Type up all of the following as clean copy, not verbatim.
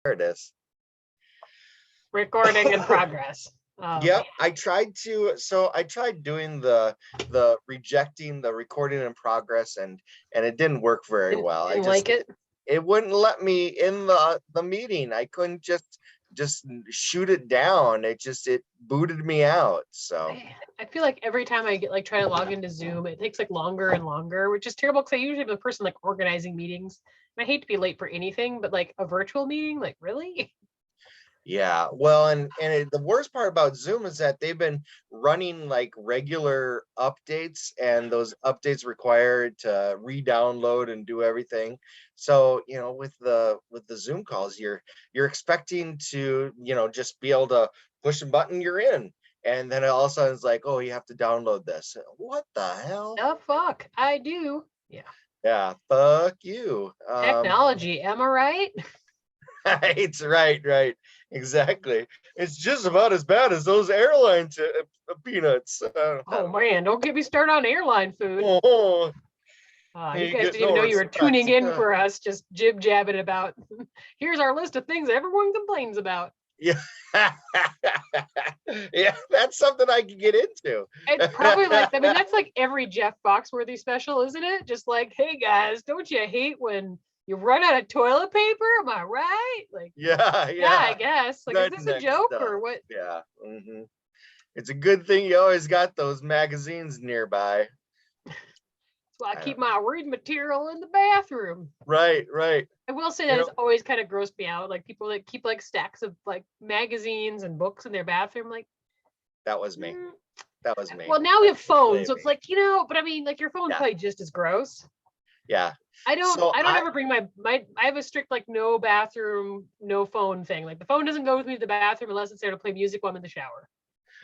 There it is. Recording in progress. Yep, I tried doing the rejecting the recording in progress, and it didn't work very well. Didn't like it. It wouldn't let me in the meeting. I couldn't just shoot it down. It booted me out. So I feel like every time I get try to log into Zoom, it takes longer and longer, which is terrible because I usually am the person organizing meetings. And I hate to be late for anything, but a virtual meeting, really? yeah, well, and the worst part about Zoom is that they've been running regular updates, and those updates require to re-download and do everything. So with the Zoom calls, you're expecting to just be able to push a button, you're in, and then all of a sudden it's like, oh, you have to download this. What the hell? Oh fuck, I do. Yeah, fuck you. Technology, am I right? It's right, exactly. It's just about as bad as those airline peanuts. Oh man, don't get me started on airline food. Oh, you guys didn't even know you were tuning in for us, just jib jabbing about. Here's our list of things everyone complains about. Yeah, yeah, that's something I can get into. It's probably that's every Jeff Foxworthy special, isn't it? Just hey guys, don't you hate when you run out of toilet paper? Am I right? Yeah, I guess. Is this a joke stuff. or what? Yeah. It's a good thing you always got those magazines nearby. So I keep my reading material in the bathroom. Right. I will say that it's always kind of grossed me out. People that keep stacks of magazines and books in their bathroom. That was me. That was me. Well, now we have phones, so it's but I mean, your phone's probably just as gross. Yeah. I don't ever bring my I have a strict no bathroom, no phone thing. The phone doesn't go with me to the bathroom unless it's there to play music while I'm in the shower.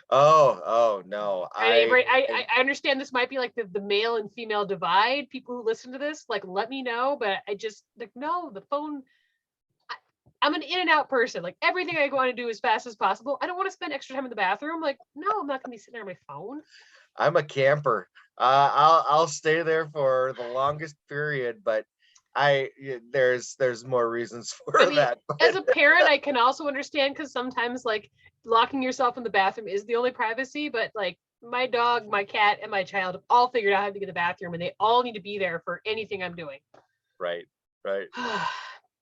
Oh no. I understand this might be the male and female divide. People who listen to this, let me know, but I just no, the phone. I'm an in and out person. Everything I want to do as fast as possible. I don't want to spend extra time in the bathroom. No, I'm not gonna be sitting there on my phone. I'm a camper. I'll stay there for the longest period, but there's more reasons for that. As a parent, I can also understand, because sometimes locking yourself in the bathroom is the only privacy, but my dog, my cat, and my child have all figured out how to get to the bathroom, and they all need to be there for anything I'm doing. Right.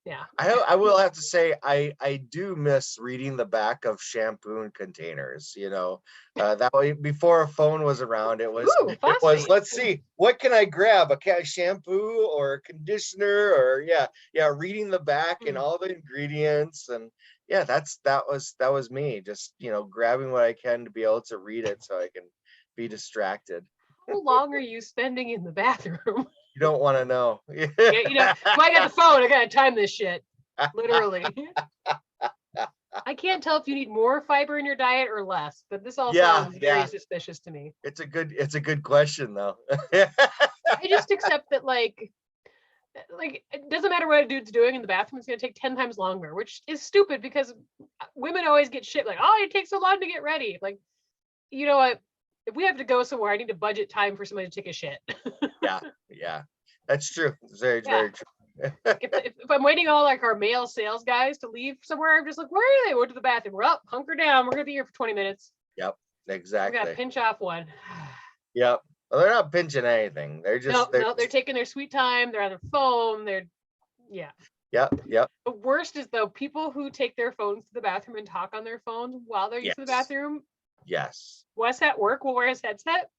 Yeah. I will have to say I do miss reading the back of shampoo containers. That way, before a phone was around, it was let's see, what can I grab, a shampoo or a conditioner, or reading the back and all the ingredients, and that was me, just grabbing what I can to be able to read it so I can be distracted. How long are you spending in the bathroom? You don't want to know. I got the phone. I gotta time this shit. Literally. I can't tell if you need more fiber in your diet or less, but this all sounds very suspicious to me. It's a good question, though. I just accept that it doesn't matter what a dude's doing in the bathroom, it's gonna take 10 times longer, which is stupid because women always get shit oh, it takes so long to get ready. You know what? If we have to go somewhere, I need to budget time for somebody to take a shit. Yeah, that's true. It's very true. if I'm waiting on our male sales guys to leave somewhere, I'm just where are they? Go to the bathroom. We're up, hunker down. We're gonna be here for 20 minutes. Yep, exactly. We gotta pinch off one. Yep. Well, they're not pinching anything. They're just they're taking their sweet time. They're on their phone. Yep. The worst is though people who take their phones to the bathroom and talk on their phone while they're using the bathroom. Yes. Wes at work will wear his headset.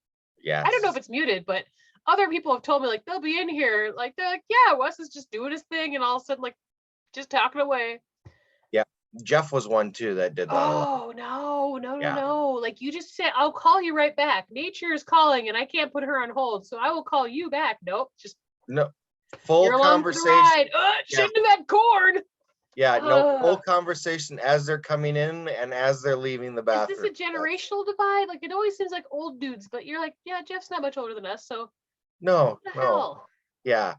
Yeah. I don't know if it's muted, but other people have told me they'll be in here. They're yeah, Wes is just doing his thing, and all of a sudden just talking away. Yeah. Jeff was one too that did that. Oh no. You just said, I'll call you right back. Nature is calling and I can't put her on hold, so I will call you back. Nope. Just no full conversation. Shouldn't have had corn. Yeah, no, full conversation as they're coming in and as they're leaving the bathroom. Is this a generational divide? It always seems like old dudes, but you're yeah, Jeff's not much older than us, so no. Yeah.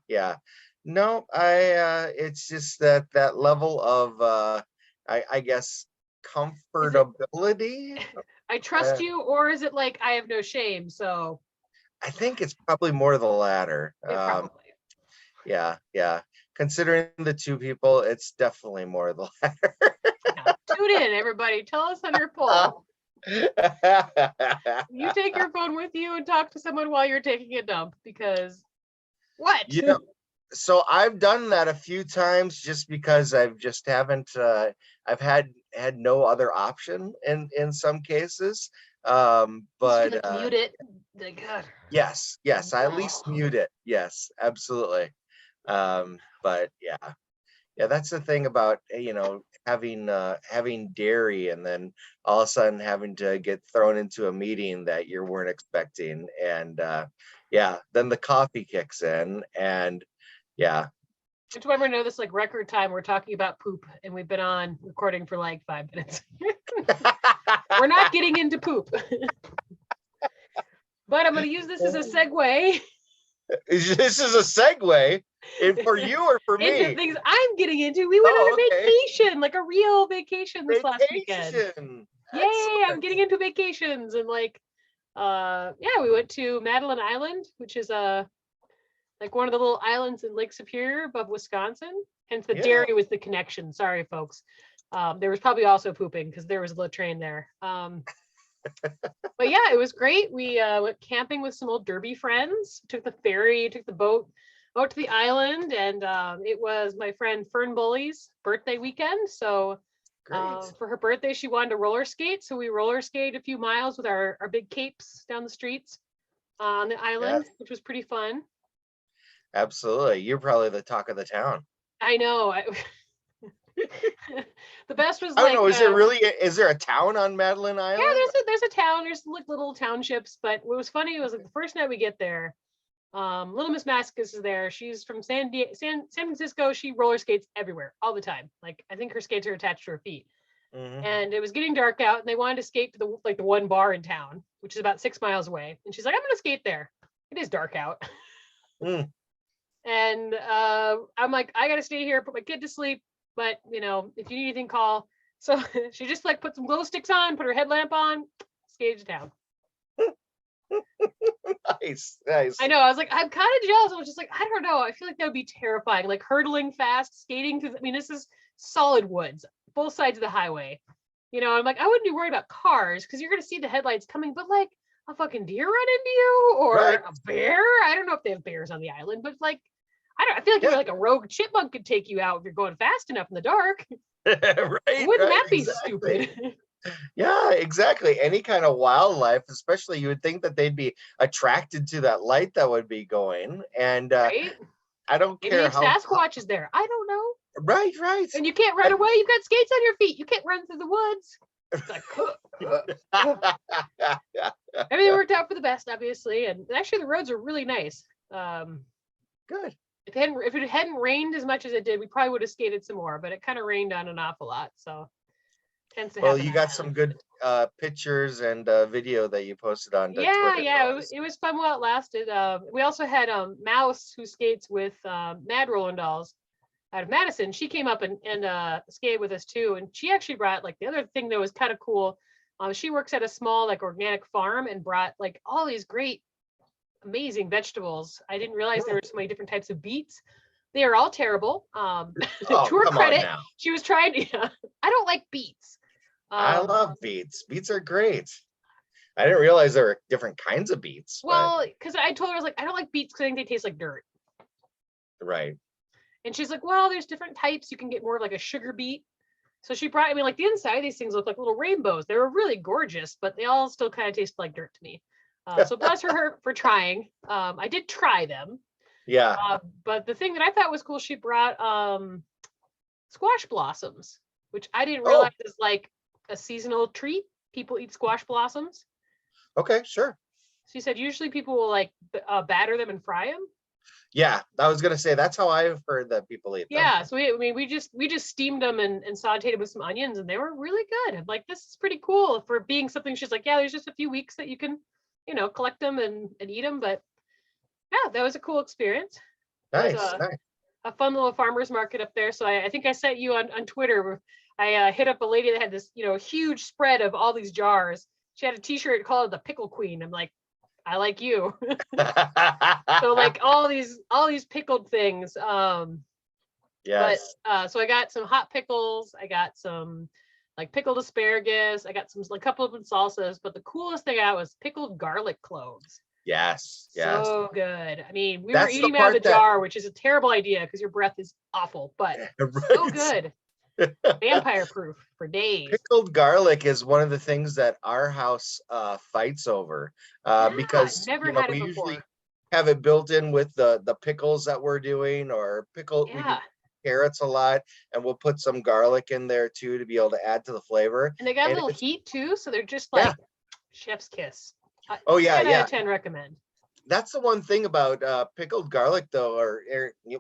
No, it's just that level of I guess comfortability. I trust you, or is it I have no shame? So I think it's probably more the latter. Probably. Yeah. considering the two people, it's definitely more the latter. Yeah. Tune in, everybody. Tell us on your poll. You take your phone with you and talk to someone while you're taking a dump, because what? You know, so I've done that a few times just because I've just haven't I've had no other option in some cases. But You mute it. Like, God. yes, I at least mute it. Yes, absolutely. But yeah, that's the thing about, having dairy and then all of a sudden having to get thrown into a meeting that you weren't expecting. And then the coffee kicks in, and yeah. Which one we know this like record time we're talking about poop, and we've been on recording for like 5 minutes. We're not getting into poop. But I'm going to use this as a segue. This is a segue for you or for me? Into things I'm getting into. We went on a vacation, like a real vacation this last weekend. Yay, I'm getting into vacations. And like, we went to Madeline Island, which is like one of the little islands in Lake Superior above Wisconsin. Hence the dairy was the connection. Sorry, folks. There was probably also pooping because there was a Latrine there. But yeah, it was great. We went camping with some old Derby friends, took the ferry, took the boat out to the island, and it was my friend Fern Bully's birthday weekend. So for her birthday, she wanted to roller skate. So we roller skated a few miles with our big capes down the streets on the island, which was pretty fun. Absolutely. You're probably the talk of the town. I know. The best was I don't know, is there a town on Madeline Island? Yeah, there's a town, there's like little townships, but what was funny was like the first night we get there, little Miss Mascus is there. She's from San Francisco. She roller skates everywhere all the time. Like I think her skates are attached to her feet. Mm-hmm. And it was getting dark out, and they wanted to skate to the one bar in town, which is about 6 miles away. And she's like, I'm gonna skate there. It is dark out. And I'm like, I gotta stay here, put my kid to sleep. But if you need anything, call. So she just like put some glow sticks on, put her headlamp on, skated to town. Nice. I know. I was like, I'm kind of jealous. I was just like, I don't know. I feel like that would be terrifying. Like hurdling fast, skating through. This is solid woods, both sides of the highway. I'm like, I wouldn't be worried about cars because you're gonna see the headlights coming, but like a fucking deer run into you or a bear. I don't know if they have bears on the island, but like. I feel like you're like a rogue chipmunk could take you out if you're going fast enough in the dark. Wouldn't that be stupid? Yeah, exactly. Any kind of wildlife, especially, you would think that they'd be attracted to that light that would be going. And I don't care how Sasquatch is there. I don't know. Right. And you can't run away. You've got skates on your feet. You can't run through the woods. It's like, everything worked out for the best, obviously. And actually, the roads are really nice. Good. If it hadn't rained as much as it did, we probably would have skated some more, but it kind of rained on an awful lot. So tends to happen. Well, you got some good pictures and video that you posted on Twitter. It was fun while it lasted. We also had Mouse, who skates with Mad Rolling Dolls out of Madison. She came up and skated with us too. And she actually brought like the other thing that was kind of cool. She works at a small like organic farm and brought like all these great amazing vegetables. I didn't realize there were so many different types of beets. They are all terrible. To her credit, she was trying to. I don't like beets. I love beets. Beets are great. I didn't realize there were different kinds of beets. Well, because I told her, I was like, I don't like beets because I think they taste like dirt. Right. And she's like, well, there's different types. You can get more of like a sugar beet. So she brought me like the inside of these things look like little rainbows. They were really gorgeous, but they all still kind of taste like dirt to me. So bless her for trying. I did try them. Yeah. But the thing that I thought was cool, she brought squash blossoms, which I didn't realize is like a seasonal treat. People eat squash blossoms. Okay, sure. She said usually people will like batter them and fry them. Yeah, I was gonna say that's how I've heard that people eat them. Yeah, so we just steamed them and sauteed them with some onions, and they were really good. I'm like, this is pretty cool for being something. She's like, yeah, there's just a few weeks that you can collect them and eat them. But yeah, that was a cool experience. Nice. A fun little farmer's market up there. So I think I sent you on Twitter. I hit up a lady that had this, huge spread of all these jars. She had a t-shirt called the Pickle Queen. I'm like, I like you. So like all these pickled things. Yes. But so I got some hot pickles. I got some like pickled asparagus. I got some like, a couple of different salsas. But the coolest thing I got was pickled garlic cloves. Yes. Yes. So good. I mean, we were That's the eating them out of part the that jar, which is a terrible idea because your breath is awful, but so right. good. Vampire proof for days. Pickled garlic is one of the things that our house fights over Yeah, because never you know had it we usually before. have it built in with the pickles that we're doing, or we do Yeah. carrots a lot, and we'll put some garlic in there too to be able to add to the flavor. And they got a And little it's heat too, so they're just yeah. like chef's kiss. Oh yeah, 10 out yeah. of 10 recommend. That's the one thing about pickled garlic though, or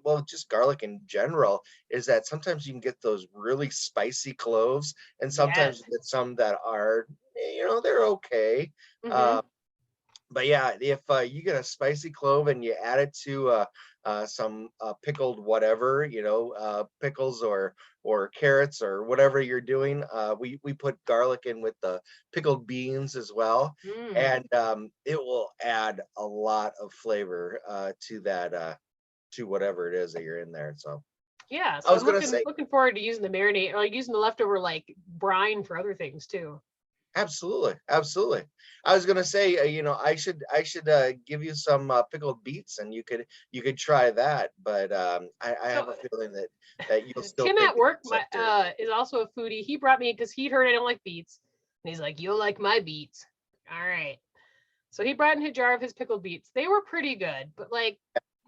well, just garlic in general, is that sometimes you can get those really spicy cloves, and sometimes Yes. you get some that are, they're okay. Mm-hmm. But yeah, if you get a spicy clove and you add it to some pickled whatever, pickles or carrots or whatever you're doing, we put garlic in with the pickled beans as well, Mm. and it will add a lot of flavor to that to whatever it is that you're in there. So Yeah, I so was I'm gonna looking say, looking forward to using the marinade or like using the leftover like brine for other things too. absolutely, absolutely. I was gonna say, I should give you some pickled beets, and you could try that. But I So have a feeling that you'll still Tim think at work it's secondary. is also a foodie. He brought me because he'd heard I don't like beets, and he's like, "You'll like my beets." All right. So he brought in a jar of his pickled beets. They were pretty good, but like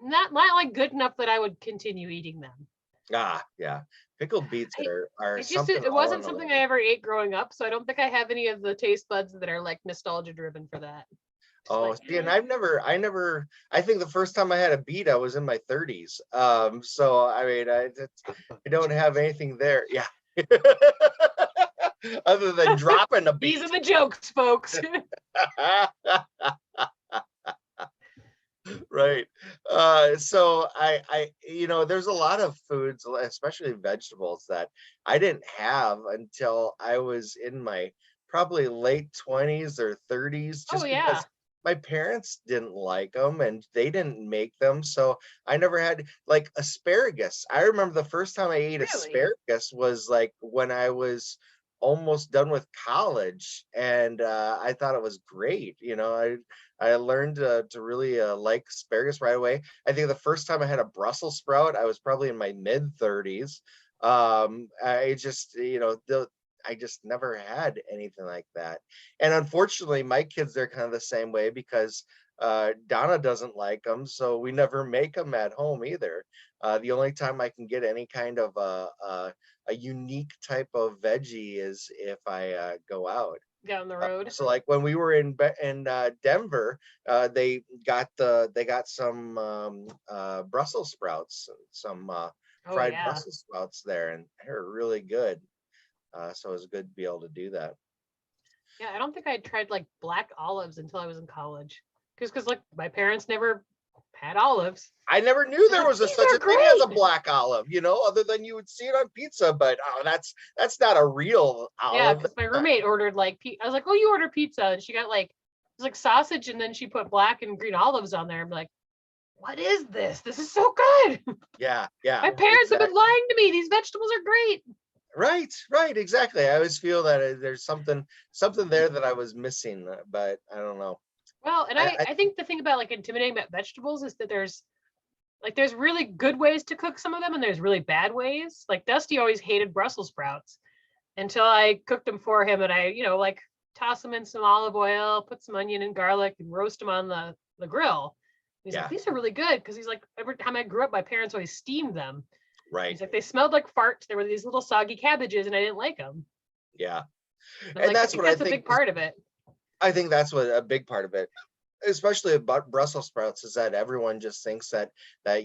not like good enough that I would continue eating them. Ah, yeah, pickled beets I, are it just something it all wasn't in a something I way. ever ate growing up, so I don't think I have any of the taste buds that are like nostalgia driven for that. Just Oh, like, see, and I think the first time I had a beet, I was in my 30s. So I mean, I don't have anything there. Yeah. Other than dropping a these are beet. the jokes, folks. Right. So there's a lot of foods, especially vegetables, that I didn't have until I was in my probably late 20s or 30s, Oh just yeah. because my parents didn't like them and they didn't make them. So I never had like asparagus. I remember the first time I ate Really? asparagus was like when I was almost done with college, and I thought it was great. I learned to really like asparagus right away. I think the first time I had a Brussels sprout, I was probably in my mid 30s. I just, I just never had anything like that. And unfortunately, my kids, they're kind of the same way because Donna doesn't like them. So we never make them at home either. The only time I can get any kind of a unique type of veggie is if I go out. Down the road. So like when we were in Denver, they got some Brussels sprouts, some Oh fried yeah. Brussels sprouts there, and they're really good. So it was good to be able to do that. Yeah, I don't think I tried like black olives until I was in college. Because like my parents never had olives. I never knew I was there like, was these such are a thing as a great. black olive, other than you would see it on pizza. But that's not a real Yeah, olive. because my roommate ordered like I was like, oh, you order pizza, and she got like it was like sausage, and then she put black and green olives on there. I'm like, what is this? This is so good. Yeah, yeah, My parents have been exactly. lying to me. These vegetables are great. Right, right, exactly. I always feel that there's something there that I was missing, but I don't know. Well, and I I think the thing about like intimidating about vegetables is that there's really good ways to cook some of them and there's really bad ways. Like Dusty always hated Brussels sprouts until I cooked them for him and I, like toss them in some olive oil, put some onion and garlic and roast them on the grill. He's like, yeah, these are really good because he's like, every time I grew up, my parents always steamed them. right. He's like, they smelled like farts. There were these little soggy cabbages and I didn't like them. Yeah. And I'm And like, I that's think what I that's a think big part of it. I think that's what a big part of it, especially about Brussels sprouts, is that everyone just thinks that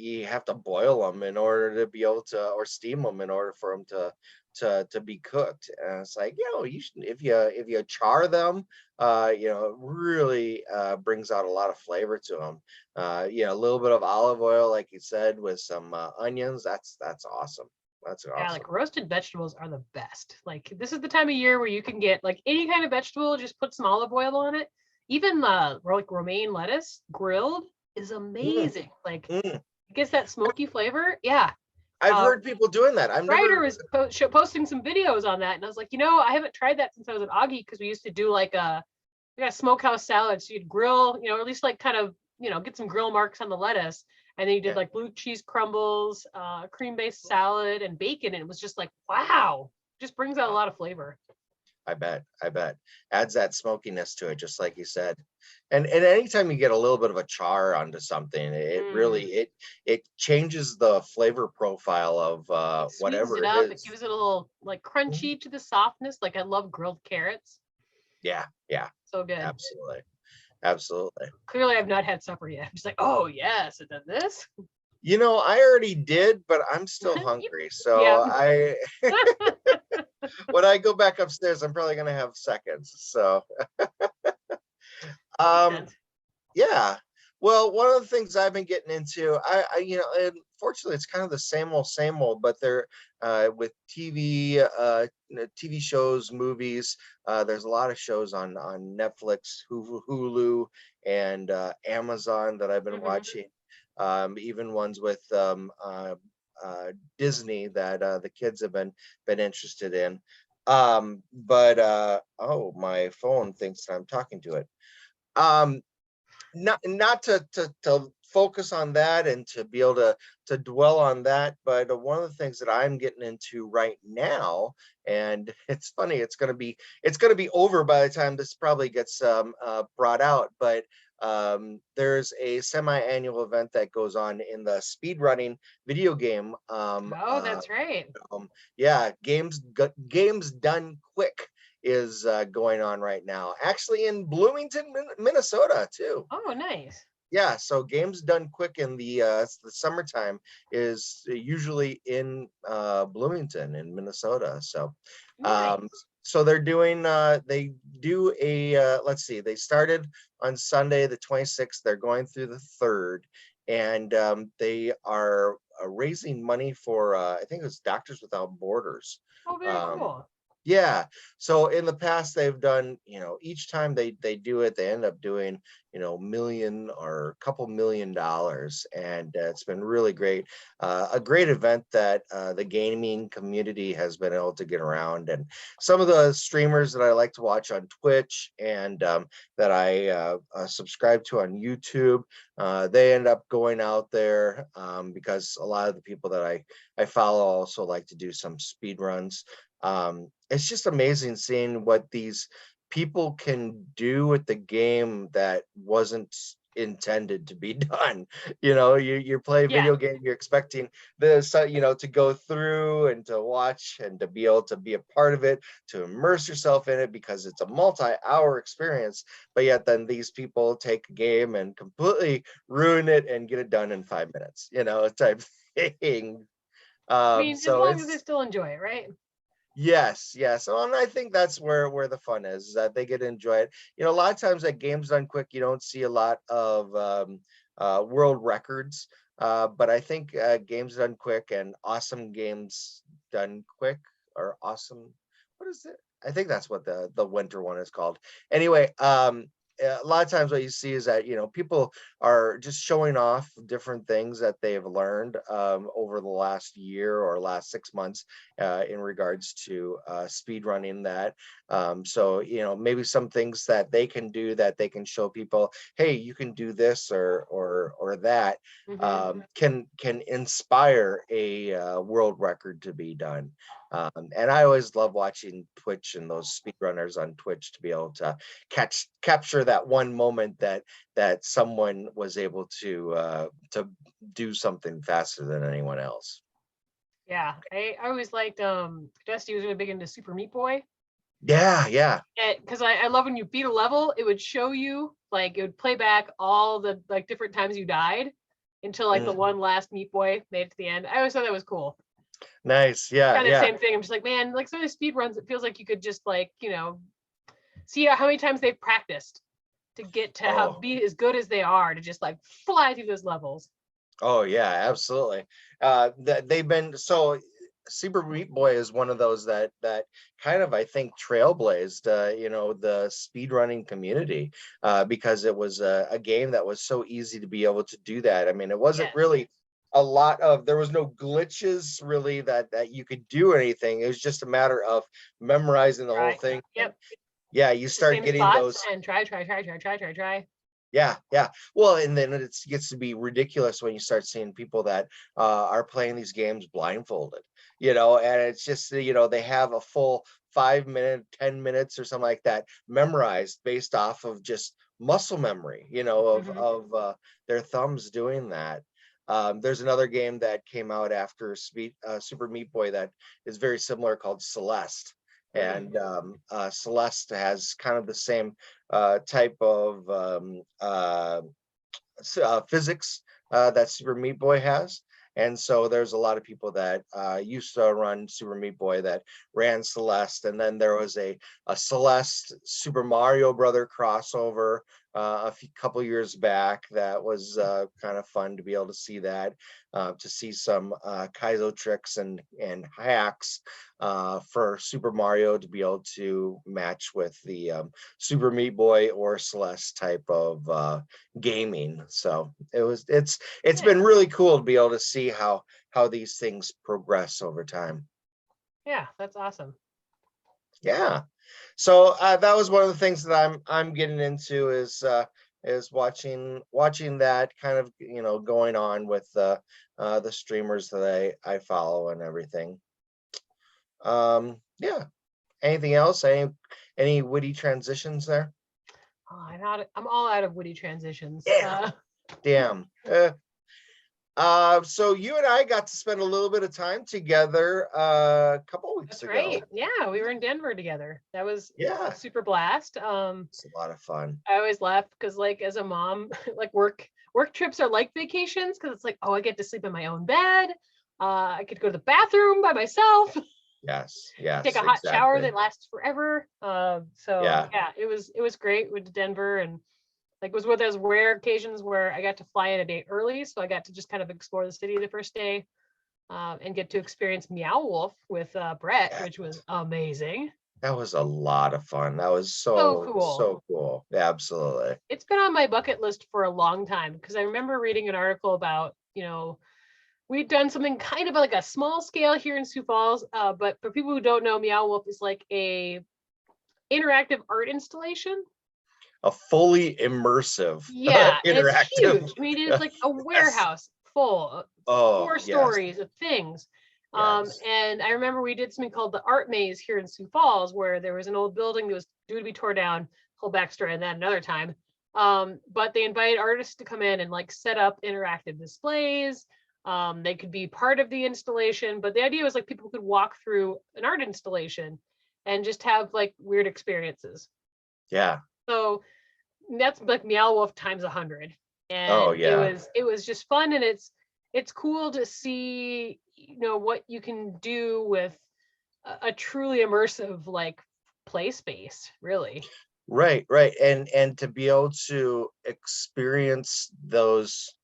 you have to boil them in order to be able to, or steam them in order for them to be cooked. And it's like, you should, if you char them, it really brings out a lot of flavor to them. A little bit of olive oil, like you said, with some onions. That's awesome. That's Yeah, awesome. like roasted vegetables are the best. Like this is the time of year where you can get like any kind of vegetable, just put some olive oil on it. Even like romaine lettuce grilled is Mm, amazing. Like mm. it gets that smoky flavor. Yeah. I've heard people doing that. I've Ryder never was posting some videos on that, and I was like, I haven't tried that since I was at Augie, because we used to do like we got a smokehouse salad. So you'd grill, or at least like kind of, get some grill marks on the lettuce. And then you did like blue cheese crumbles, cream-based salad, and bacon. And it was just like, wow, just brings out a lot of flavor. I bet. Adds that smokiness to it, just like you said. And anytime you get a little bit of a char onto something, it really it changes the flavor profile of whatever it is. It gives it a little like crunchy to the softness. Like I love grilled carrots. Yeah. So good. Absolutely. Clearly I've not had supper yet. I'm just like, oh yes, and then this. I already did, but I'm still hungry. So when I go back upstairs, I'm probably gonna have seconds. So yeah. Well, one of the things I've been getting into, and fortunately it's kind of the same old, but they're with TV, TV shows, movies. There's a lot of shows on Netflix, Hulu, and Amazon that I've been watching. Even ones with Disney that the kids have been interested in. But oh, my phone thinks that I'm talking to it. Not to focus on that and to be able to dwell on that, but one of the things that I'm getting into right now, and it's funny, it's going to be over by the time this probably gets brought out, but there's a semi-annual event that goes on in the speedrunning video game. Oh, that's right. Yeah, games done quick is going on right now, actually in Bloomington, Minnesota too. Oh, nice. Yeah, so Games Done Quick in the summertime is usually in Bloomington in Minnesota. So nice. So they're doing they do a let's see, they started on Sunday the 26th, they're going through the 3rd, and they are raising money for I think it was Doctors Without Borders. Oh, very cool. Yeah. So in the past, they've done, each time they do it, they end up doing, million or a couple $1 million. And it's been really great. A great event that the gaming community has been able to get around. And some of the streamers that I like to watch on Twitch and that I subscribe to on YouTube, they end up going out there because a lot of the people that I follow also like to do some speed runs. It's just amazing seeing what these people can do with the game that wasn't intended to be done. You play a video game, you're expecting this, to go through and to watch and to be able to be a part of it, to immerse yourself in it because it's a multi-hour experience. But yet then these people take a game and completely ruin it and get it done in 5 minutes, type thing. I mean, as long as they still enjoy it, right? Yes. And I think that's where the fun is that they get to enjoy it. A lot of times at Games Done Quick, you don't see a lot of world records, but I think Games Done Quick and Awesome Games Done Quick, or Awesome, what is it? I think that's what the winter one is called. Anyway, a lot of times what you see is that people are just showing off different things that they've learned over the last year or last 6 months in regards to speed running that. So maybe some things that they can do that they can show people, hey, you can do this or that, can inspire a world record to be done. And I always love watching Twitch and those speedrunners on Twitch to be able to capture that one moment that someone was able to do something faster than anyone else. Yeah, I always liked Dusty was really big into Super Meat Boy. Yeah. Because I love when you beat a level, it would show you, like, it would play back all the like different times you died until like the one last Meat Boy made it to the end. I always thought that was cool. Nice. Yeah. Kind of same thing. I'm just like, man, like some of the speed runs, it feels like you could just like, see how many times they've practiced to get to be as good as they are to just like fly through those levels. Oh yeah, absolutely. They've been so. Super Meat Boy is one of those that kind of, I think, trailblazed the speedrunning community because it was a game that was so easy to be able to do that. I mean, it wasn't really there was no glitches really that you could do anything. It was just a matter of memorizing the whole thing. Yep. Yeah, you start getting those and try. Yeah. Well, and then it gets to be ridiculous when you start seeing people that are playing these games blindfolded, and it's just, they have a full 5 minute, 10 minutes or something like that memorized based off of just muscle memory, of their thumbs doing that. There's another game that came out after Super Meat Boy that is very similar called Celeste. And Celeste has kind of the same type of physics that Super Meat Boy has. And so there's a lot of people that used to run Super Meat Boy that ran Celeste. And then there was a Celeste Super Mario Brother crossover couple years back that was kind of fun to be able to see that, to see some Kaizo tricks and hacks for Super Mario to be able to match with the Super Meat Boy or Celeste type of gaming. So it's been really cool to be able to see how these things progress over time. Yeah, that's awesome. Yeah. So that was one of the things that I'm getting into is watching that kind of, going on with the streamers that I follow and everything. Yeah. Anything else? Any witty transitions there? Oh, I'm all out of witty transitions. Yeah. Damn. So you and I got to spend a little bit of time together a couple of weeks ago. Right. Yeah, we were in Denver together. That was a super blast. It's a lot of fun. I always laugh because, like, as a mom, like work trips are like vacations because it's like, oh, I get to sleep in my own bed. I could go to the bathroom by myself. Yes. Take a hot shower that lasts forever. So yeah, it was great. Went to Denver, and like was one of those rare occasions where I got to fly in a day early, so I got to just kind of explore the city the first day, and get to experience Meow Wolf with Brett, which was amazing. That was a lot of fun. That was so cool. Yeah, absolutely. It's been on my bucket list for a long time because I remember reading an article about, we've done something kind of like a small scale here in Sioux Falls, but for people who don't know, Meow Wolf is like a interactive art installation. A fully immersive, interactive. It's huge. I mean, it is like a warehouse full of 4 stories of things. And I remember we did something called the Art Maze here in Sioux Falls, where there was an old building that was due to be torn down. Whole backstory on that another time. But they invited artists to come in and like set up interactive displays. They could be part of the installation, but the idea was like people could walk through an art installation and just have like weird experiences. Yeah. So that's like Meow Wolf times 100. And it was just fun, and it's cool to see, what you can do with a truly immersive like play space, really. Right. And to be able to experience those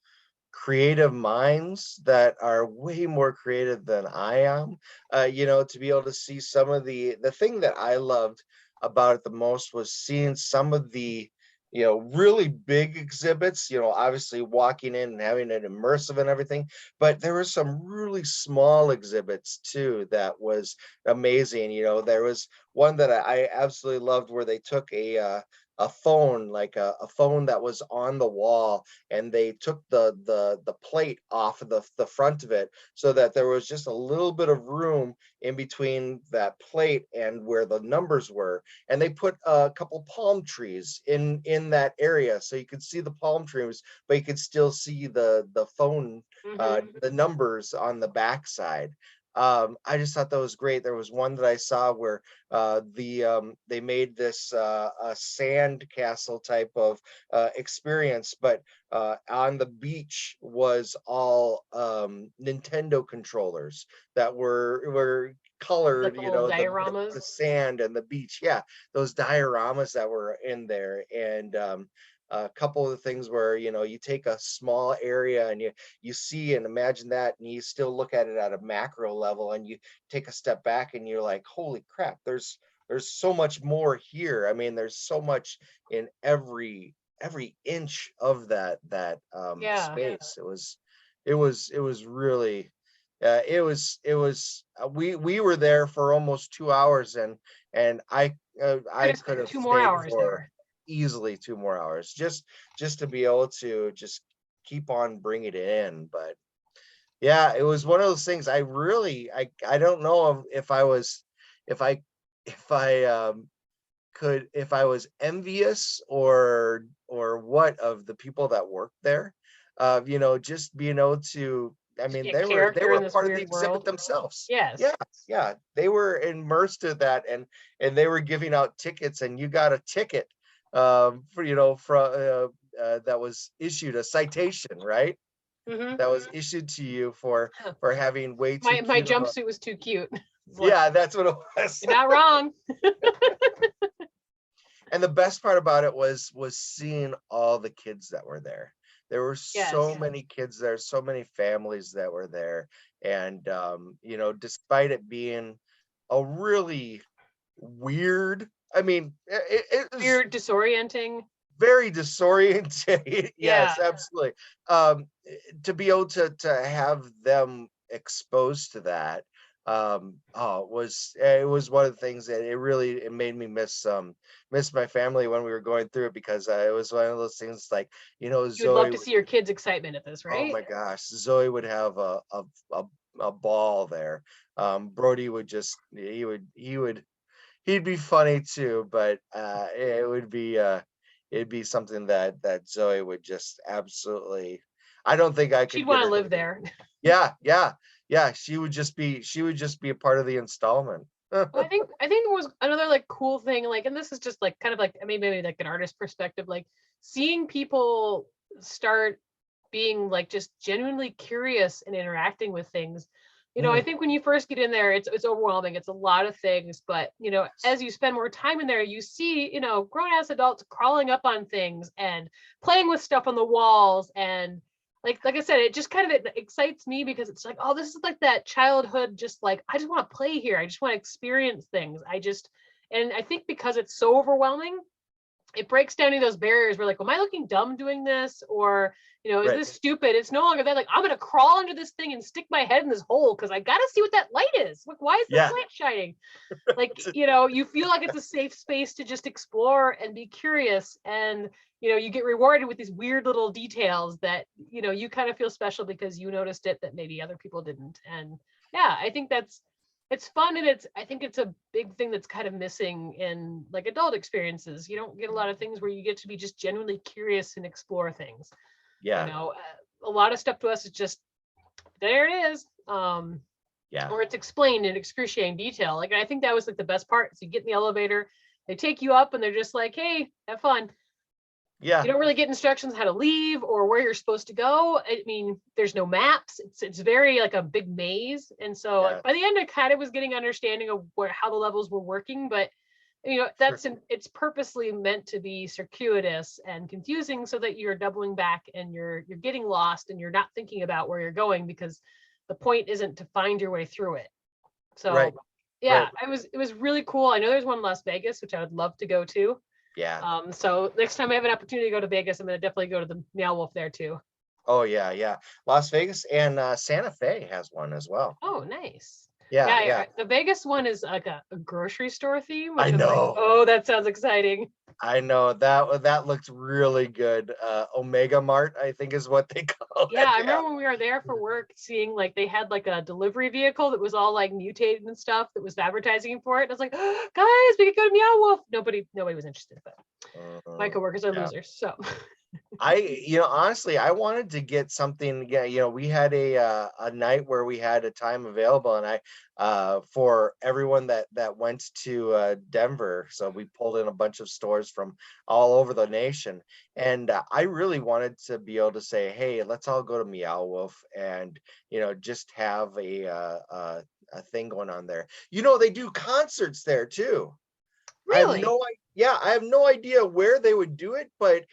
creative minds that are way more creative than I am, to be able to see some of the thing that I loved about it the most was seeing some of the really big exhibits, obviously walking in and having it immersive and everything, but there were some really small exhibits too that was amazing. There was one that I absolutely loved where they took a phone, like a phone that was on the wall, and they took the plate off of the front of it so that there was just a little bit of room in between that plate and where the numbers were, and they put a couple palm trees in that area so you could see the palm trees, but you could still see the phone, the numbers on the backside. I just thought that was great. There was one that I saw where they made this a sand castle type of experience, but on the beach was all Nintendo controllers that were colored, dioramas. The sand and the beach. Yeah, those dioramas that were in there. And a couple of the things where you take a small area and you see and imagine that, and you still look at it at a macro level, and you take a step back and you're like, holy crap, there's so much more here. I mean, there's so much in every inch of that space. it was really, we were there for almost 2 hours, and I could have 2 more stayed hours for there. easily 2 more hours, just to be able to just keep on bringing it in. But yeah, it was one of those things. I don't know if I was, if I, if I if I was envious or what of the people that worked there, just being able to, I To mean, be a they character were in a this part of the weird exhibit world. themselves. Yes. Yeah, yeah, they were immersed in that, and they were giving out tickets, and you got a ticket, for from that was issued, a citation, right? Hmm. That was issued to you for having way too My cute of a, jumpsuit was too cute. It's like, yeah, that's what it was. you're not wrong. And the best part about it was seeing all the kids that were there. There were so Yes. many kids there, so many families that were there. And despite it being a really weird, I mean, it was Weird, disorienting. very disorienting. Yeah. Yes, absolutely. Um, to be able to have them exposed to that, it was one of the things that it made me miss my family when we were going through it, because it was one of those things, like, You would love Zoe to would, see your kids' excitement at this, oh right? my gosh, Zoe would have a, a ball there. Brody would just, he'd be funny too, but it'd be something that Zoe would just absolutely, I don't think I She'd could get want to her to. live there. Yeah, yeah, yeah, she would just be a part of the installment. Well, I think it was another like cool thing, like, and this is just like kind of like, I mean, maybe like an artist perspective, like seeing people start being like just genuinely curious and interacting with things. I Mm, think when you first get in there, it's overwhelming. It's a lot of things, but as you spend more time in there, you see, grown ass adults crawling up on things and playing with stuff on the walls, and like I said, it just kind of it excites me because it's like, oh, this is like that childhood, just like, I just want to play here. I just want to experience things. And I think because it's so overwhelming, it breaks down those barriers. We're like, am I looking dumb doing this? Or, is right. this stupid? It's no longer that, like, I'm going to crawl under this thing and stick my head in this hole because I got to see what that light is. Like, why is this Yeah. light shining? Like, you feel like it's a safe space to just explore and be curious. And, you get rewarded with these weird little details that, you kind of feel special because you noticed it that maybe other people didn't. And yeah, I think it's fun, and I think it's a big thing that's kind of missing in like adult experiences. You don't get a lot of things where you get to be just genuinely curious and explore things. Yeah, A lot of stuff to us is just, there it is. yeah, Or it's explained in excruciating detail. Like, I think that was like the best part. So you get in the elevator, they take you up, and they're just like, hey, have fun. yeah, You don't really get instructions how to leave or where you're supposed to go. I mean, there's no maps. It's very like a big maze. And so yeah, by the end, I kind of was getting understanding of how the levels were working, but sure, it's purposely meant to be circuitous and confusing so that you're doubling back and you're getting lost and you're not thinking about where you're going, because the point isn't to find your way through it. right, So yeah, right, it was really cool. I know there's one in Las Vegas, which I would love to go to. yeah. So next time I have an opportunity to go to Vegas, I'm going to definitely go to the Meow Wolf there too. Oh yeah, yeah. Las Vegas and Santa Fe has one as well. Oh, nice. Yeah, Yeah, yeah. the Vegas one is like a grocery store theme, I which I'm like, know. oh, that sounds exciting. I know that looked really good. Omega Mart, I think is what they call Yeah, it. I Yeah. remember when we were there for work, seeing like they had like a delivery vehicle that was all like mutated and stuff that was advertising for it. And I was like, oh, guys, we could go to Meow Wolf. Nobody was interested, but my Mhm. coworkers are Yeah. losers. So Honestly, I wanted to get something. Yeah, we had a night where we had a time available, and for everyone that went to Denver, so we pulled in a bunch of stores from all over the nation, and I really wanted to be able to say, hey, let's all go to Meow Wolf, and just have a thing going on there. They do concerts there too. really, I have no idea where they would do it, but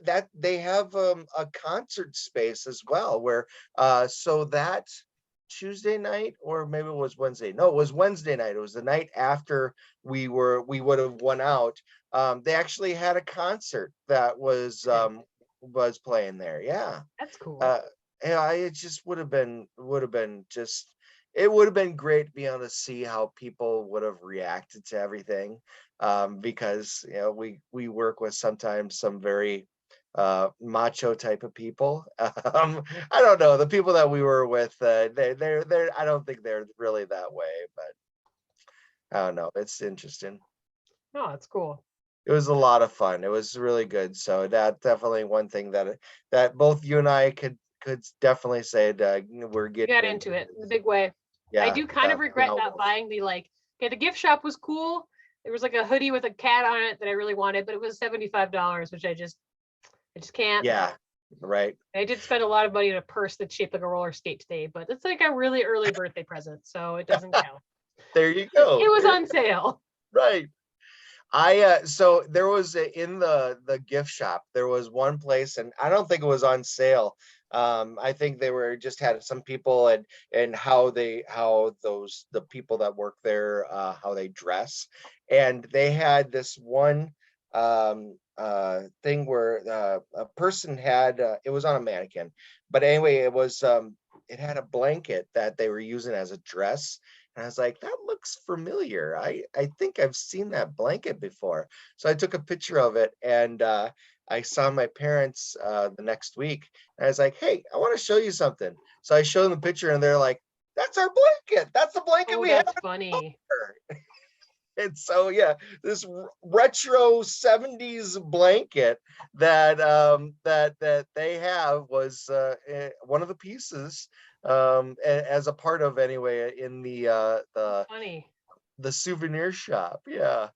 that they have a concert space as well, where so that Tuesday night, or maybe it was Wednesday. No, it was Wednesday night. It was the night after we would have won out. They actually had a concert that was playing there. Yeah. that's cool. Uh, yeah, it just would have been just, it would have been great to be able to see how people would have reacted to everything. Because we work with sometimes some very macho type of people. I don't know, the people that we were with, they're I don't think they're really that way, but I don't know, it's interesting. Oh, that's cool. It was a lot of fun. It was really good. So that definitely one thing that both you and I could definitely say that we're You getting got into it in a big way. I Yeah, do kind of regret definitely. not buying the like. Okay, the gift shop was cool. There was like a hoodie with a cat on it that I really wanted, but it was $75, which I just can't. Yeah, right. I did spend a lot of money on a purse that's shaped like a roller skate today, but it's like a really early birthday present, so it doesn't count. There you It go. was on sale. Right. So there was in the gift shop, there was one place, and I don't think it was on sale. I think they were just had some people, and how those the people that work there, how they dress, and they had this one thing where a person had, it was on a mannequin, but anyway, it had a blanket that they were using as a dress. And I was like, that looks familiar. I think I've seen that blanket before. So I took a picture of it, and I saw my parents the next week. And I was like, hey, I want to show you something. So I showed them the picture, and they're like, that's our blanket. That's the blanket Oh, we have that's funny. here. And so yeah, this retro 70s blanket that they have was one of the pieces, as a part of, anyway, in Funny. the souvenir shop. Yeah.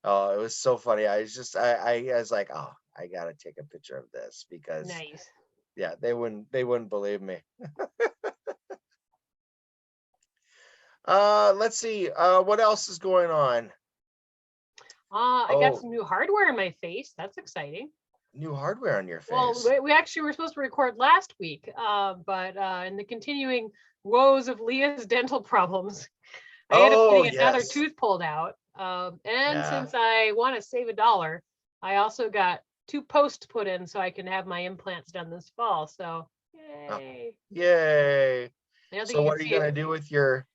Oh, it was so funny. I was like, oh, I gotta take a picture of this, because Nice. yeah, they wouldn't believe me. Let's see, what else is going on. I got Oh, some new hardware in my face. That's exciting. new hardware on your Well, face. we actually were supposed to record last week, but in the continuing woes of Leah's dental problems, I ended up Oh, getting another yes. tooth pulled out. And Yeah. since I want to save $1, I also got 2 posts put in so I can have my implants done this fall. So Oh, yay! yay. I don't think So you what can are you see it. gonna do with your,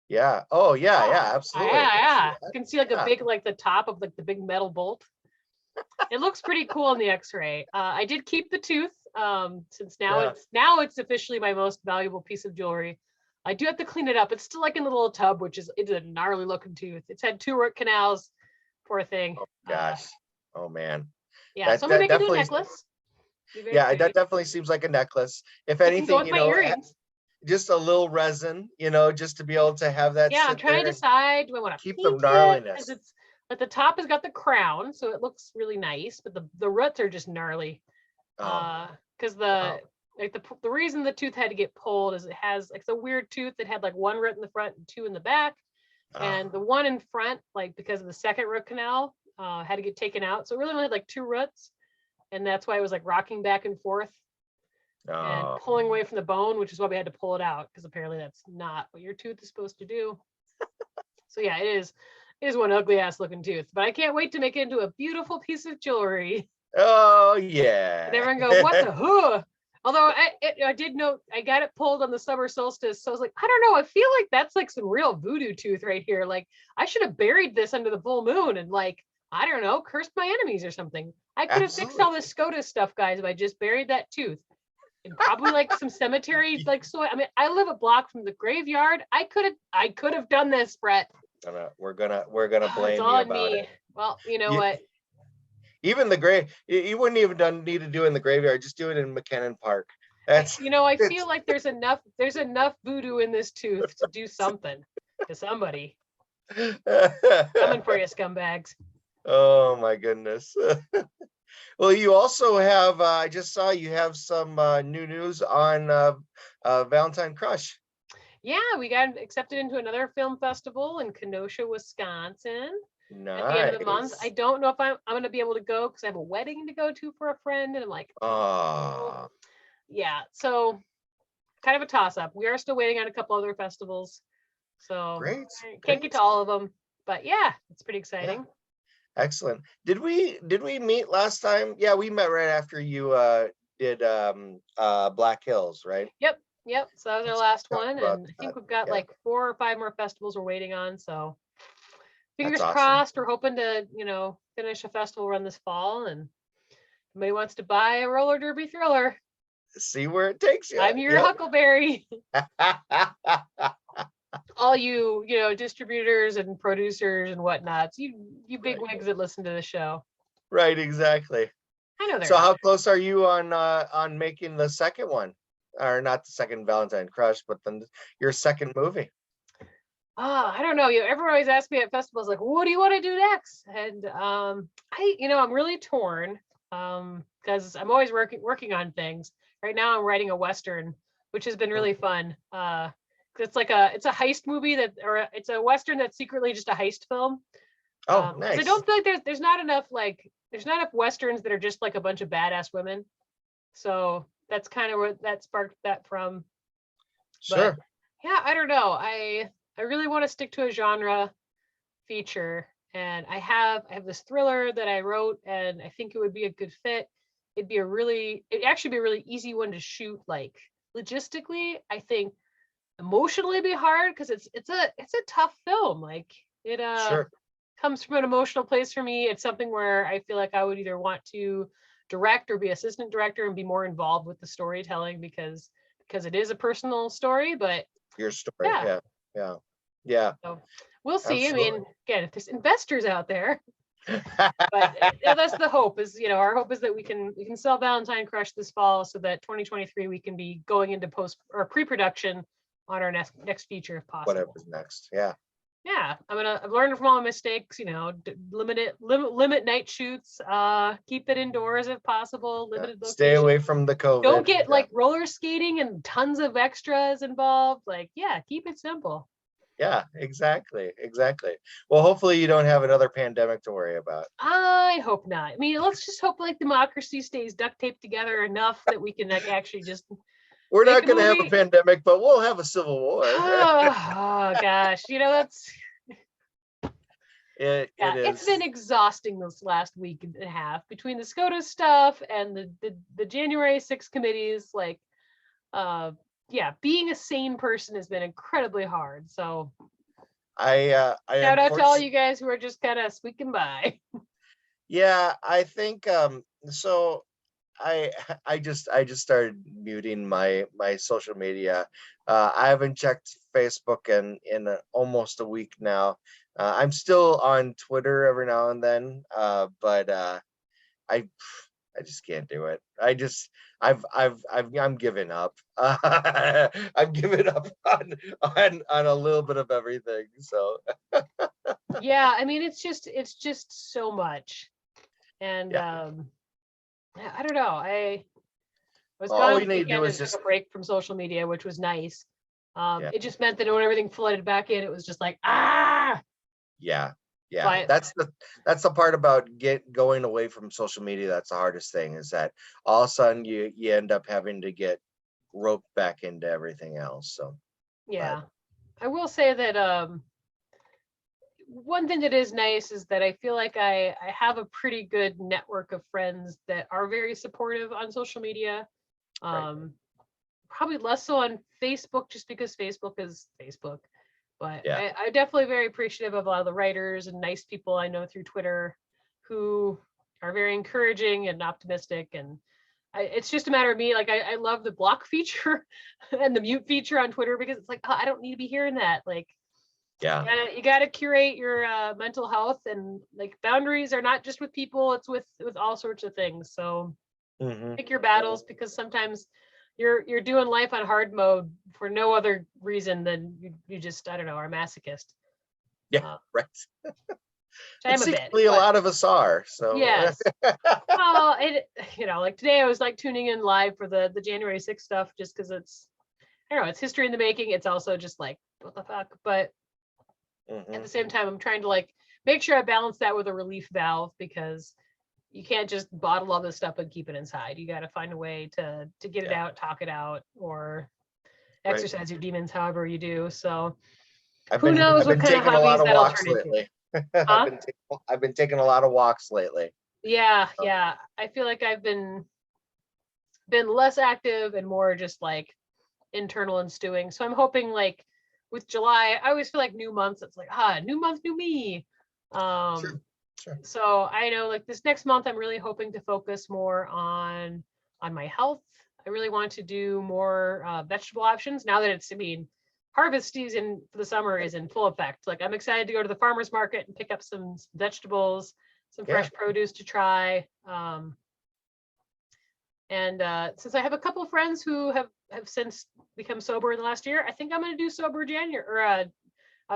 yeah. Oh, yeah, Oh, yeah, absolutely. yeah, I see yeah. You that. can see like a Yeah. big, like the top of like the big metal bolt. It looks pretty cool in the X-ray. I did keep the tooth, since Yeah. now it's officially my most valuable piece of jewelry. I do have to clean it up. It's still like in a little tub, it's a gnarly looking tooth. It's had 2 root canals, poor thing. Oh gosh. Oh man. Yeah, so That I'm gonna that make it into a definitely, necklace. Be very yeah, that pretty. definitely seems like a necklace. If It can go anything, with my earrings. just a little resin, just to be able to have that Yeah, I'm sit trying to there, decide, do I want to keep the paint it? Because gnarliness. it's at the top has got the crown, so it looks really nice, but the roots are just gnarly. Oh, Because wow. the reason the tooth had to get pulled is it has like it's a weird tooth that had like 1 root in the front and 2 in the back, and the Oh, one in front, like because of the second root canal, had to get taken out. So it really only had like 2 roots, and that's why it was like rocking back and forth and oh. pulling away from the bone, which is why we had to pull it out because apparently that's not what your tooth is supposed to do. So yeah, it is one ugly ass looking tooth, but I can't wait to make it into a beautiful piece of jewelry. Oh, And yeah. everyone go, what the huh? Although I did note I got it pulled on the summer solstice, so I was like, I don't know, I feel like that's like some real voodoo tooth right here. Like I should have buried this under the full moon and like I don't know, cursed my enemies or something. I could have fixed Absolutely. all this SCOTUS stuff, guys, if I just buried that tooth. And probably like some cemetery like soil. I mean, I live a block from the graveyard. I could have done this, Brett. We're gonna It's blame all you on about it. me. Well, you know You, what? even the grave, you wouldn't even need to do it in the graveyard. Just do it in McKinnon Park. That's I feel it's. like there's enough voodoo in this tooth to do something to somebody. Coming for you, scumbags. Oh my goodness. Well, you also have, I just saw you have some new news on Valentine Crush. Yeah, we got accepted into another film festival in Kenosha, Wisconsin at the end of the month. I Nice. don't know if I'm gonna be able to go because I have a wedding to go to for a friend, and I'm like, oh, Oh, yeah. So kind of a toss up. We are still waiting on a couple other festivals, so great, I can't get great. to all of them. But yeah, it's pretty Yeah, exciting. excellent. Did we meet last time? Yeah, we met right after you did Black Hills, right? Yep. So that was our last one, and I think we've got Yeah. like 4 or 5 more festivals we're waiting on. So fingers That's awesome. crossed. We're hoping to, finish a festival run this fall, and if anybody wants to buy a roller derby thriller, see where it takes you. I'm your Huckleberry. All you, distributors and producers and whatnots, you big wigs that listen to the show. Right, exactly. I know. So how close are you on making the second one, or not the second Valentine Crush, but then your second movie? I don't know. Everyone always asks me at festivals, like, what do you want to do next? And I'm really torn because I'm always working on things. Right now, I'm writing a Western, which has been really fun. It's a heist movie it's a Western that's secretly just a heist film. Oh, nice. I don't feel like there's not enough Westerns that are just like a bunch of badass women. So that's kind of where that sparked that from. Sure. But, yeah, I don't know. I really want to stick to a genre feature, and I have this thriller that I wrote, and I think it would be a good fit. It'd actually be a really easy one to shoot. Like logistically, I think emotionally be hard because it's a tough film. Like it Sure. comes from an emotional place for me. It's something where I feel like I would either want to direct or be assistant director and be more involved with the storytelling because it is a personal story, but your story. Yeah. So we'll see. Absolutely. I mean, again, if there's investors out there, but that's the hope is, our hope is that we can sell Valentine Crush this fall so that 2023 we can be going into post or pre-production on our next feature if possible. Whatever's next. Yeah. I've learned from all my mistakes, limit night shoots, keep it indoors if possible, limited location. Stay away from the COVID. Don't get like roller skating and tons of extras involved. Like, keep it simple. Yeah, exactly. Well, hopefully you don't have another pandemic to worry about. I hope not. I mean, let's just hope like democracy stays duct taped together enough that we can like actually just. We're not going to have a pandemic, but we'll have a civil war. Oh gosh, that's. It is. It's been exhausting this last week and a half between the SCOTUS stuff and the January 6th committees. Like, being a sane person has been incredibly hard. So, I shout out to all you guys who are just kind of squeaking by. Yeah, I think so. I just started muting my social media. I haven't checked Facebook in almost a week now. I'm still on Twitter every now and then, but I just can't do it. I'm giving up. I'm giving up on a little bit of everything. So yeah, I mean it's just so much, and I don't know. I was gone this weekend and took a break from social media, which was nice. It just meant that when everything flooded back in, it was just like Yeah. But, that's the part about going away from social media. That's the hardest thing, is that all of a sudden you end up having to get roped back into everything else. So yeah, I will say that one thing that is nice is that I feel like I have a pretty good network of friends that are very supportive on social media. Probably less so on Facebook, just because Facebook is Facebook. But I'm definitely very appreciative of a lot of the writers and nice people I know through Twitter who are very encouraging and optimistic. And it's just a matter of me. Like, I love the block feature and the mute feature on Twitter, because it's like, I don't need to be hearing that. Like, you got to curate your mental health, and like boundaries are not just with people, it's with all sorts of things. So pick your battles, because sometimes you're doing life on hard mode for no other reason than you just, I don't know, are a masochist. Right. I'm secretly a lot of us are. So yes. Well, like today I was like tuning in live for the January 6th stuff, just because it's, I don't know, it's history in the making. It's also just like, what the fuck? But at the same time, I'm trying to like make sure I balance that with a relief valve, because you can't just bottle all this stuff and keep it inside. You got to find a way to get it out, talk it out, or exercise your demons, however you do. So who knows what kind of hobbies that'll turn into. I've been taking a lot of walks lately. Yeah. I feel like I've been been less active and more just like internal and stewing. So I'm hoping like with July, I always feel like new months, it's like, new month, new me. Sure. So I know like this next month, I'm really hoping to focus more on my health. I really want to do more vegetable options now that it's, I mean, harvest season for the summer is in full effect. Like I'm excited to go to the farmer's market and pick up some vegetables, some fresh produce to try. And since I have a couple friends who have since become sober in the last year, I think I'm going to do sober January or a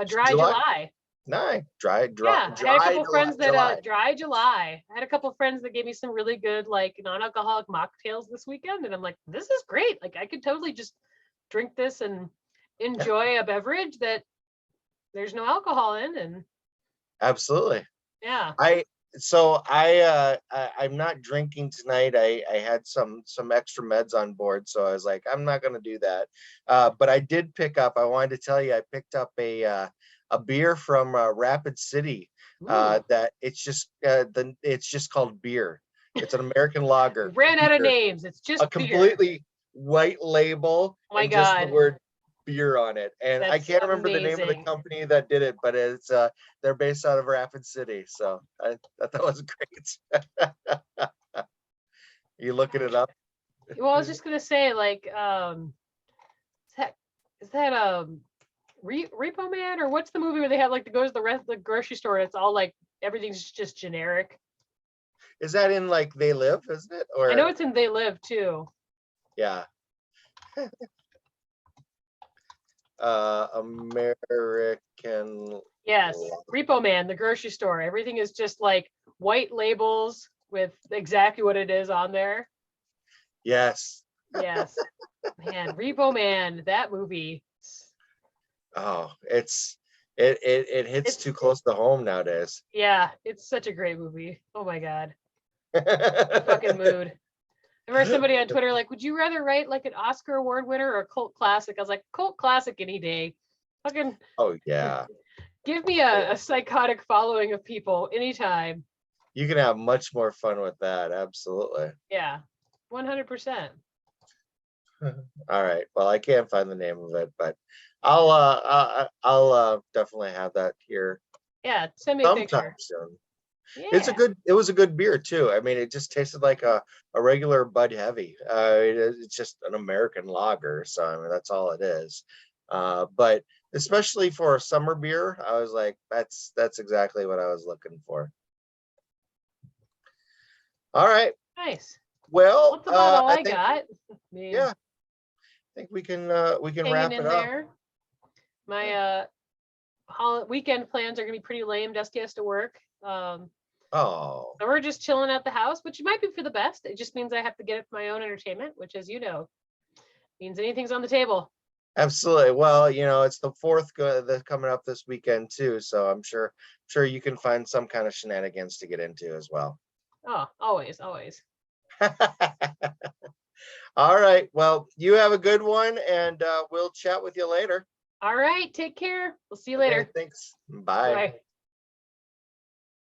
dry July. Nice. Dry. Yeah, I had a couple friends that dry July. I had a couple friends that gave me some really good like non-alcoholic mocktails this weekend, and I'm like, this is great. Like I could totally just drink this and enjoy a beverage that there's no alcohol in. And absolutely. Yeah. I'm not drinking tonight. I had some extra meds on board, so I was like, I'm not going to do that. But I did pick up. I wanted to tell you, I picked up a beer from Rapid City. That it's just called beer. It's an American lager. Ran out of names. It's just a completely white label. Oh my and God. Just the word beer on it, and I can't remember the name of the company that did it, but it's they're based out of Rapid City, so I thought that was great. You looking it up? Well, I was just gonna say, like, is that Repo Man, or what's the movie where they have like to go to the grocery store and it's all like everything's just generic? Is that in like They Live, isn't it? Or I know it's in They Live too. Yeah. American. Yes, Repo Man, the grocery store. Everything is just like white labels with exactly what it is on there. Yes. Yes. Man, Repo Man, that movie. Oh, it hits too close to home nowadays. Yeah, it's such a great movie. Oh my God. Fucking mood. I remember somebody on Twitter like, would you rather write like an Oscar Award winner or a cult classic? I was like, cult classic any day. Fucking. Oh yeah. Give me a psychotic following of people anytime. You can have much more fun with that. Absolutely. Yeah, 100%. All right. Well, I can't find the name of it, but I'll definitely have that here. Yeah, send me a picture. Soon. Yeah. It was a good beer too. I mean, it just tasted like a regular Bud Heavy. It's just an American lager, so I mean that's all it is. But especially for a summer beer, I was like, that's exactly what I was looking for. All right. Nice. Well, that's about all I got. Yeah. I think we can wrap it up. There. My weekend plans are gonna be pretty lame. Dusty has to work. So we're just chilling at the house, which might be for the best. It just means I have to get up my own entertainment, which, as you know, means anything's on the table. Absolutely. Well, you know, it's the 4th that's coming up this weekend too, so I'm sure you can find some kind of shenanigans to get into as well. Oh, always. All right. Well, you have a good one, and we'll chat with you later. All right. Take care. We'll see you later. Thanks. Bye. Bye.